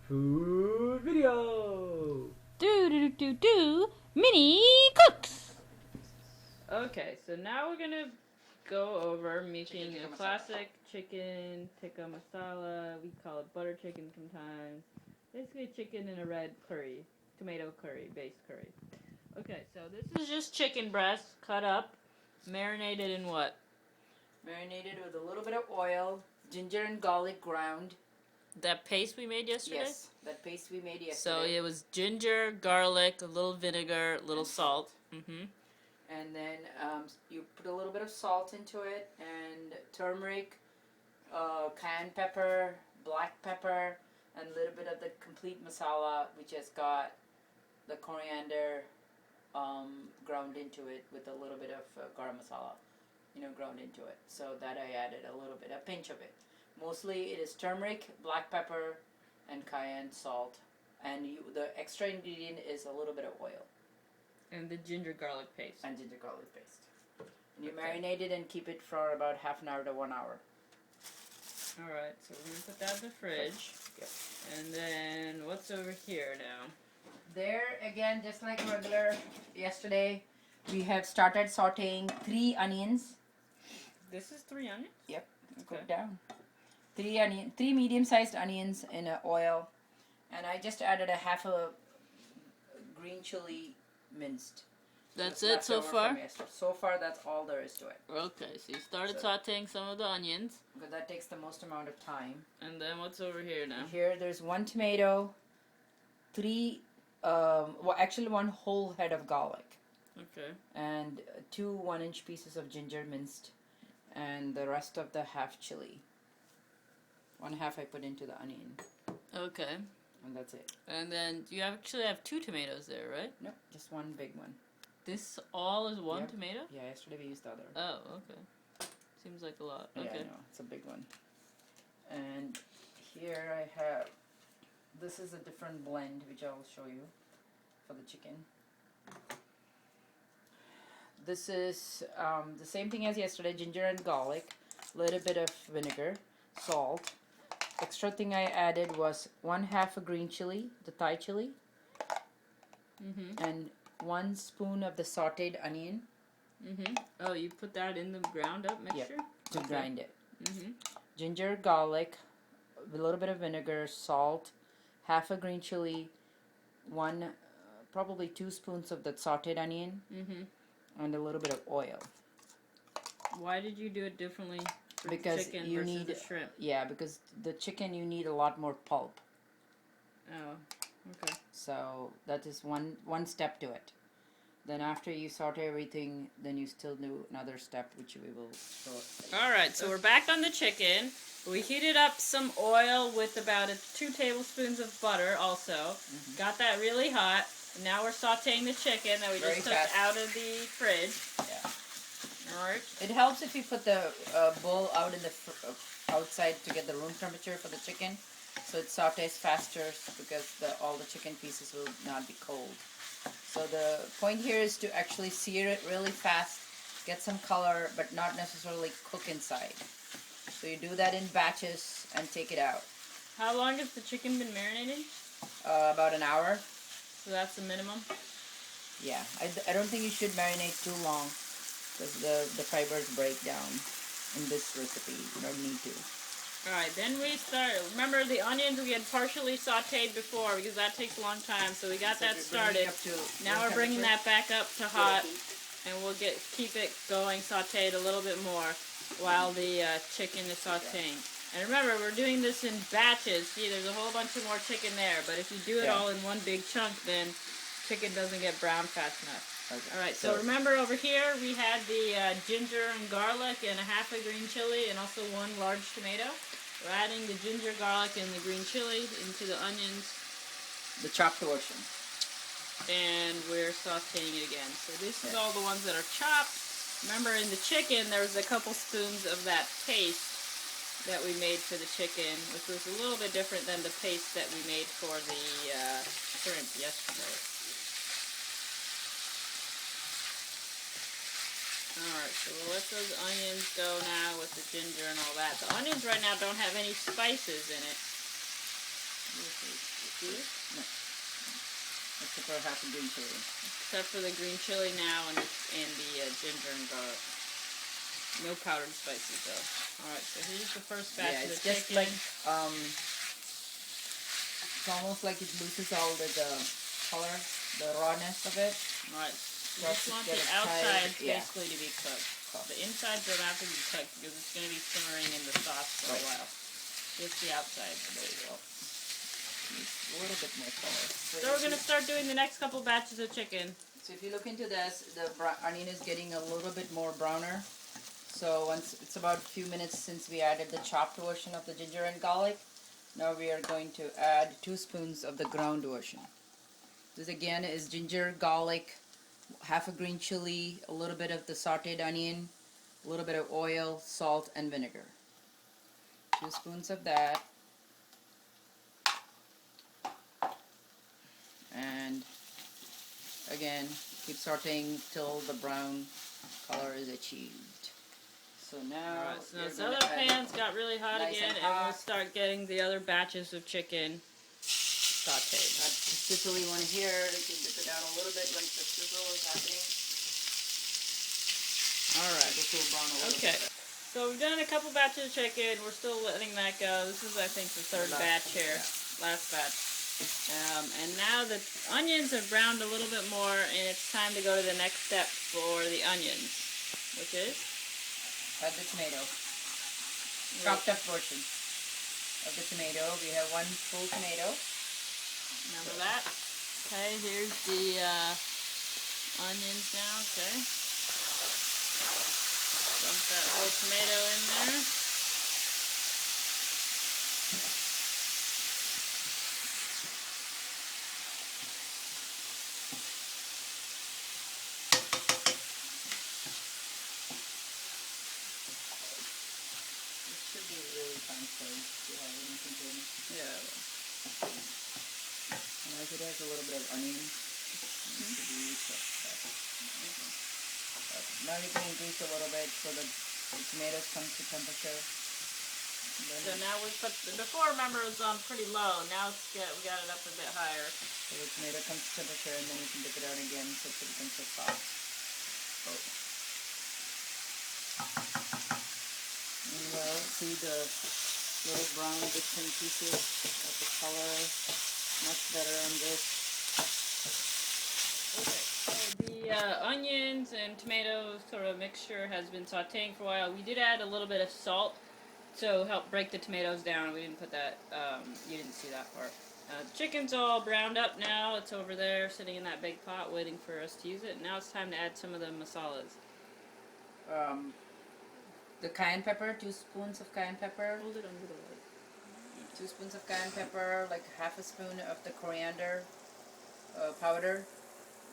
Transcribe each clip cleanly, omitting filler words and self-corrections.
Food video! Mini cooks! Okay, so now we're gonna go over making a classic chicken tikka masala. We call it butter chicken sometimes. Basically chicken in a red curry, tomato curry, based curry. Okay, so this is just chicken breast cut up, marinated in what? Marinated with a little bit of oil, ginger and garlic ground. That paste we made yesterday? Yes, that paste we made yesterday. So it was ginger, garlic, a little vinegar, a little salt. Mm-hmm. And then you put a little bit of salt into it, and turmeric, cayenne pepper, black pepper, and a little bit of the complete masala, which has got the coriander ground into it with a little bit of garam masala, ground into it. So that I added a little bit, a pinch of it. Mostly it is turmeric, black pepper, and cayenne salt. And the extra ingredient is a little bit of oil. And the ginger garlic paste. And ginger garlic paste. And you marinate it and keep it for about half an hour to 1 hour. Alright, so we're going to put that in the fridge. Yep. And then, what's over here now? There, again, just like regular yesterday, we have started sauteing 3 onions. This is 3 onions? Yep. Let's go down. 3 medium-sized onions in oil. And I just added a half a green chili minced. That's it so far? So far, that's all there is to it. Okay, so you started sauteing some of the onions. Because that takes the most amount of time. And then what's over here now? Here, there's 1 tomato, 1 whole head of garlic. Okay. And 2 1-inch pieces of ginger minced. And the rest of the half chili. 1/2 I put into the onion. Okay. And that's it. And then you actually have 2 tomatoes there, right? No, just 1 big one. This all is 1 tomato? Yeah, yesterday we used the other. Oh, okay. Seems like a lot. Okay. Yeah, no, it's a big one. And here I have, this is a different blend which I will show you for the chicken. This is the same thing as yesterday, ginger and garlic, little bit of vinegar, salt. Extra thing I added was 1/2 a green chili, the Thai chili, and 1 spoon of the sauteed onion. Oh, you put that in the ground up mixture? Yep, to grind it. Ginger, garlic, a little bit of vinegar, salt, 1/2 a green chili, probably 2 spoons of the sauteed onion, and a little bit of oil. Why did you do it differently? Because chicken you versus need the shrimp. Yeah, because the chicken you need a lot more pulp. Oh, okay. So that is one step to it. Then after you saute everything, then you still do another step which we will show. Alright, so we're back on the chicken. We heated up some oil with about 2 tablespoons of butter also. Got that really hot. And now we're sauteing the chicken that we just took out of the fridge. Yeah. Alright. It helps if you put the bowl out in the outside to get the room temperature for the chicken, so it sautés faster because all the chicken pieces will not be cold. So the point here is to actually sear it really fast, get some color, but not necessarily cook inside. So you do that in batches and take it out. How long has the chicken been marinating? About an hour. So that's the minimum? Yeah, I don't think you should marinate too long, because the fibers break down in this recipe. You don't need to. Alright, then we start. Remember the onions we had partially sauteed before because that takes a long time, so we got that started. Now we're bringing that back up to hot, and we'll keep it going sauteed a little bit more while the chicken is sauteing. And remember, we're doing this in batches. See, there's a whole bunch of more chicken there, but if you do it all in one big chunk, then chicken doesn't get brown fast enough. Okay. Alright, so remember over here we had the ginger and garlic and 1/2 a green chili and also 1 large tomato. We're adding the ginger, garlic, and the green chili into the onions. The chopped portion. And we're sauteing it again. So this is all the ones that are chopped. Remember in the chicken there was a couple spoons of that paste that we made for the chicken, which was a little bit different than the paste that we made for the shrimp yesterday. Alright, so we'll let those onions go now with the ginger and all that. The onions right now don't have any spices in it. See? Except for half a green chili. Except for the green chili now and the ginger and garlic. No powdered spices though. Alright, so here's the first batch of the it's just chicken. like it's almost like it loses all the color, the rawness of it. Alright, you Just just want get the it tight, outsides yeah. basically to be cooked. The insides don't have to be cooked because it's going to be simmering in the sauce for a while. Just the outside. There you go. A little bit more color. So we're going to start doing the next couple batches of chicken. So if you look into this, the onion is getting a little bit more browner. So once it's about a few minutes since we added the chopped version of the ginger and garlic, now we are going to add 2 spoons of the ground version. This again is ginger, garlic, half a green chili, a little bit of the sauteed onion, a little bit of oil, salt, and vinegar. 2 spoons of that. And again, keep sauteing till the brown color is achieved. So now, Alright, so this other pan's got really hot nice again, and and we'll hot. start getting the other batches of chicken sauteed. that sizzle you want to hear, you can dip it down a little bit like the sizzle is happening. Alright. This will brown a little Okay. bit. So we've done a couple batches of chicken. We're still letting that go. This is, I think, the third batch here. Last batch. And now the onions have browned a little bit more, and it's time to go to the next step for the onions, which is? Add the tomato. Chopped up portion of the tomato. We have 1 full tomato. Remember that? Okay, here's the onions now, okay. Dump that whole tomato in there. This should be really fine size. Yeah. And as it has a little bit of onion, now you can increase a little bit so that the tomatoes come to temperature. So now we put, before remember it was on pretty low, now we got it up a bit higher. So the tomato comes to temperature and then you can dip it out again so it becomes so soft. And well, see the little brown bits and pieces of the color. Much better on this. Okay, so the onions and tomato sort of mixture has been sauteing for a while. We did add a little bit of salt to help break the tomatoes down. We didn't put that, you didn't see that part. Chicken's all browned up now. It's over there sitting in that big pot waiting for us to use it. Now it's time to add some of the masalas. The cayenne pepper, 2 spoons of cayenne pepper. Hold it under the light. 2 spoons of cayenne pepper, like half a spoon of the coriander powder.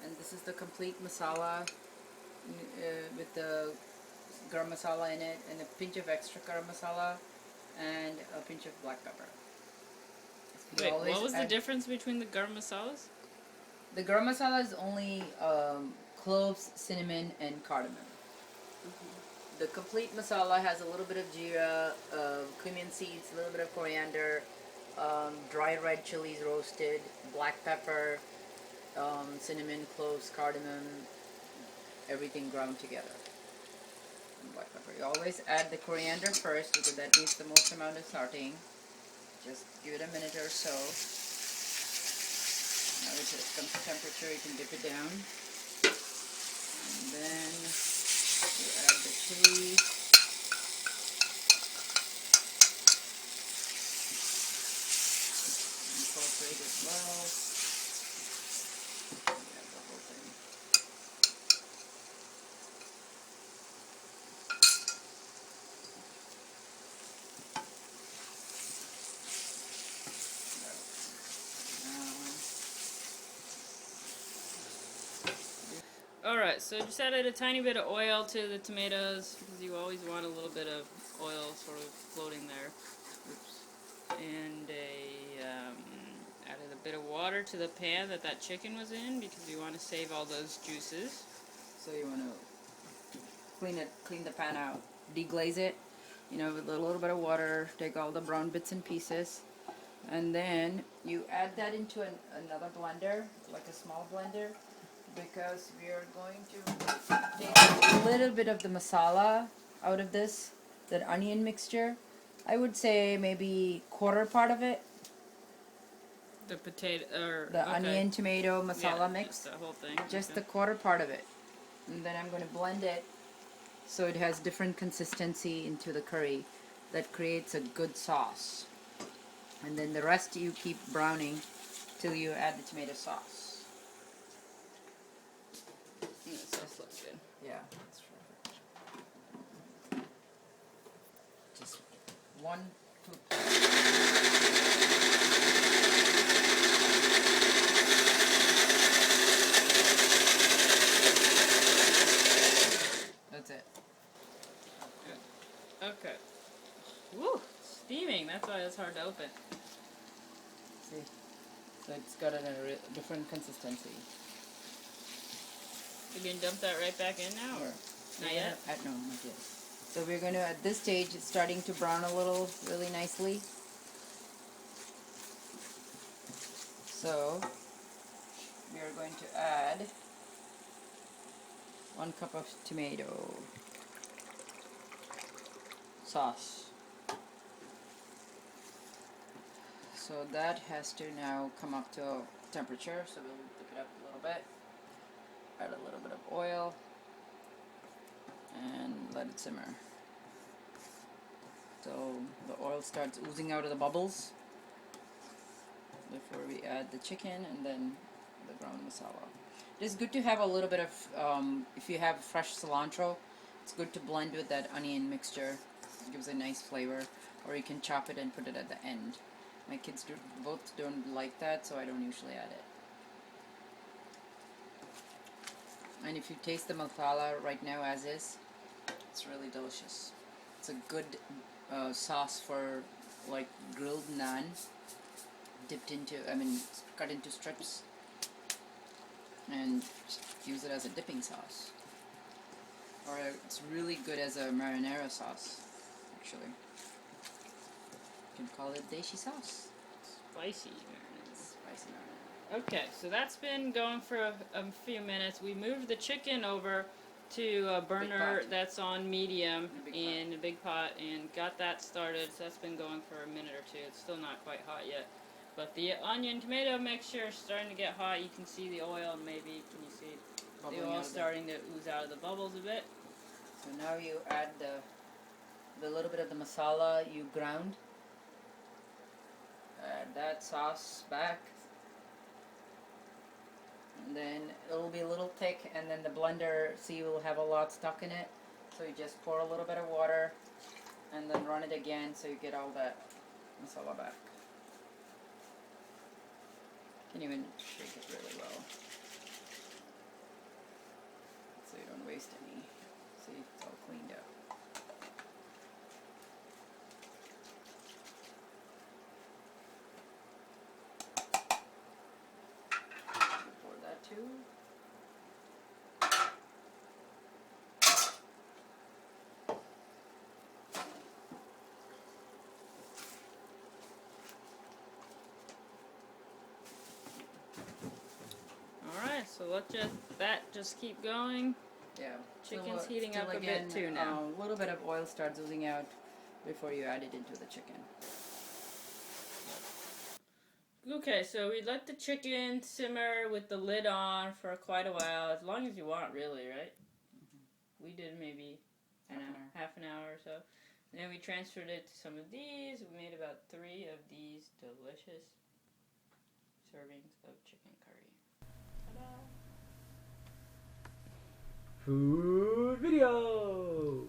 And this is the complete masala with the garam masala in it, and a pinch of extra garam masala, and a pinch of black pepper. You Wait, always what was the add- difference between the garam masalas? The garam masala is only cloves, cinnamon, and cardamom. The complete masala has a little bit of jeera, cumin seeds, a little bit of coriander, dry red chilies roasted, black pepper, cinnamon, cloves, cardamom, everything ground together. And black pepper. You always add the coriander first because that needs the most amount of sauteing. Just give it a minute or so. Now it just comes to temperature, you can dip it down. And then you add the chili. Incorporate as well. Yeah, the whole thing. Alright, so just added a tiny bit of oil to the tomatoes because you always want a little bit of oil sort of floating there. Oops. And added a bit of water to the pan that chicken was in because you want to save all those juices. So you want to clean the pan out, deglaze it, with a little bit of water, take all the brown bits and pieces, And then you add that into another blender, like a small blender, because we are going to take a little bit of the masala out of this, that onion mixture. I would say maybe quarter part of it. The potato, or The okay. onion, tomato, masala Yeah, mix. just the whole thing. Just okay. the quarter part of it. And then I'm going to blend it so it has different consistency into the curry that creates a good sauce. And then the rest you keep browning till you add the tomato sauce. The sauce looks good. Yeah, that's right. Just 1, 2. That's it. Okay. Woo! Steaming. That's why it's hard to open. See? So it's got a different consistency. You can dump that right back in now, or not yet? No, not yet. So we're going to, at this stage, it's starting to brown a little, really nicely. So we are going to add 1 cup of tomato sauce. So that has to now come up to temperature, so we'll pick it up a little bit. Add a little bit of oil and let it simmer. So the oil starts oozing out of the bubbles before we add the chicken and then the ground masala. It is good to have a little bit of, if you have fresh cilantro, it's good to blend with that onion mixture. It gives a nice flavor. Or you can chop it and put it at the end. My kids both don't like that, so I don't usually add it. And if you taste the masala right now as is, it's really delicious. It's a good sauce for like grilled naan, cut into strips, and use it as a dipping sauce. Or it's really good as a marinara sauce, actually. You can call it deshi sauce. Spicy marinara. Spicy marinara. Okay, so that's been going for a few minutes. We moved the chicken over to a burner that's on medium in a big pot and got that started. So that's been going for a minute or two. It's still not quite hot yet. But the onion tomato mixture is starting to get hot. You can see the oil, maybe, can you see the oil starting to ooze out of the bubbles a bit. So now you add the little bit of the masala you ground. Add that sauce back. And then it'll be a little thick, and then the blender, see, will have a lot stuck in it. So you just pour a little bit of water and then run it again so you get all that masala back. Can even shake it really well so you don't waste any. See, it's all cleaned up. Pour that too. Alright, so let just keep going. Yeah. Chicken's heating up a bit too now. A little bit of oil starts oozing out before you add it into the chicken. Okay, so we let the chicken simmer with the lid on for quite a while, as long as you want, really, right? Mm-hmm. We did maybe half an hour or so. Then we transferred it to some of these. We made about 3 of these delicious servings of chicken curry. Ta-da! Food video.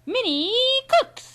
Mini cooks.